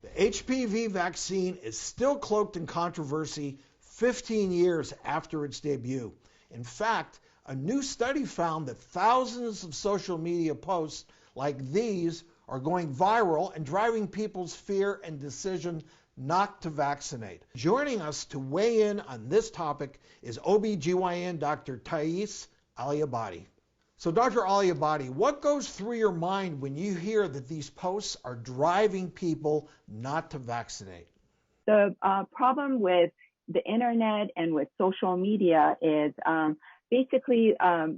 The HPV vaccine is still cloaked in controversy 15 years after its debut. In fact, a new study found that thousands of social media posts like these are going viral and driving people's fear and decision not to vaccinate. Joining us to weigh in on this topic is GYN Dr. Thais Aliabadi. So Dr. Aliabadi, what goes through your mind when you hear that these posts are driving people not to vaccinate? The problem with the internet and with social media is basically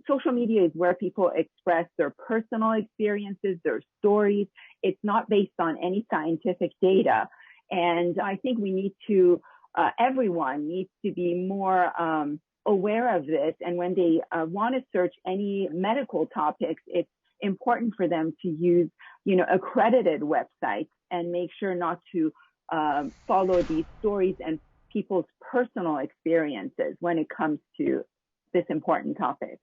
social media is where people express their personal experiences, their stories. It's not based on any scientific data. And I think we need to, everyone needs to be more aware of this. And when they want to search any medical topics, it's important for them to use, accredited websites and make sure not to follow these stories and people's personal experiences when it comes to this important topic.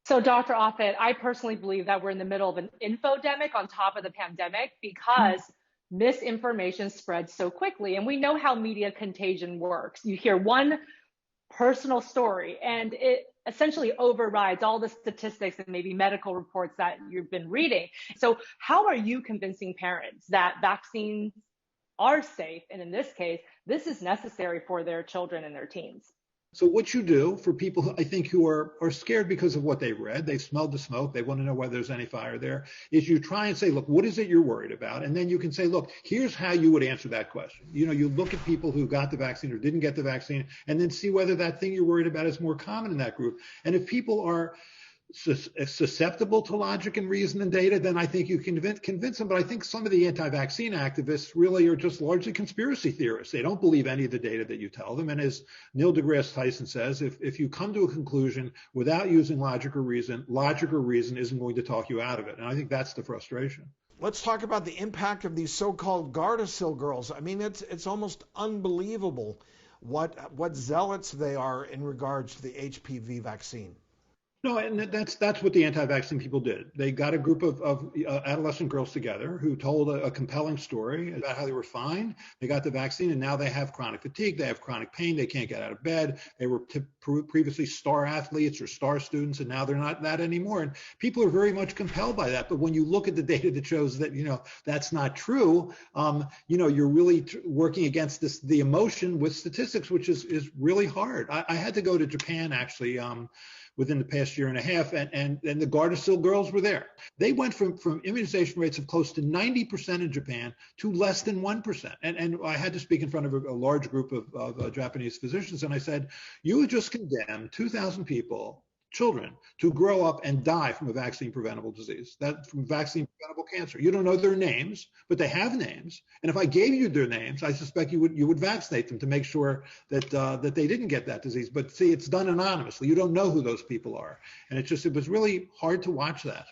So Dr. Offit, I personally believe that we're in the middle of an infodemic on top of the pandemic because misinformation spreads so quickly. And we know how media contagion works. You hear one personal story and it essentially overrides all the statistics and maybe medical reports that you've been reading. So how are you convincing parents that vaccines are safe? And in this case, this is necessary for their children and their teens. So what you do for people, I think, who are scared because of what they've read, they've smelled the smoke, they want to know whether there's any fire there, is you try and say, look, what is it you're worried about? And then you can say, look, here's how you would answer that question. You look at people who got the vaccine or didn't get the vaccine, and then see whether that thing you're worried about is more common in that group. And if people are susceptible to logic and reason and data, then I think you can convince them. But I think some of the anti-vaccine activists really are just largely conspiracy theorists. They don't believe any of the data that you tell them. And as Neil deGrasse Tyson says, if you come to a conclusion without using logic or reason isn't going to talk you out of it. And I think that's the frustration. Let's talk about the impact of these so-called Gardasil girls. I mean, it's almost unbelievable what zealots they are in regards to the HPV vaccine. No, and that's what the anti-vaccine people did. They got a group of adolescent girls together who told a compelling story about how they were fine. They got the vaccine, and now they have chronic fatigue. They have chronic pain. They can't get out of bed. They were previously star athletes or star students, and now they're not that anymore. And people are very much compelled by that. But when you look at the data that shows that that's not true, you're really working against the emotion with statistics, which is really hard. I had to go to Japan actually. Within the past year and a half, and the Gardasil girls were there. They went from immunization rates of close to 90% in Japan to less than 1%. And I had to speak in front of a large group of Japanese physicians, and I said, you would just condemn 2,000 people, children, to grow up and die from a vaccine-preventable disease, from vaccine-preventable cancer. You don't know their names, but they have names. And if I gave you their names, I suspect you would vaccinate them to make sure that they didn't get that disease. But see, it's done anonymously. You don't know who those people are. And it was really hard to watch that.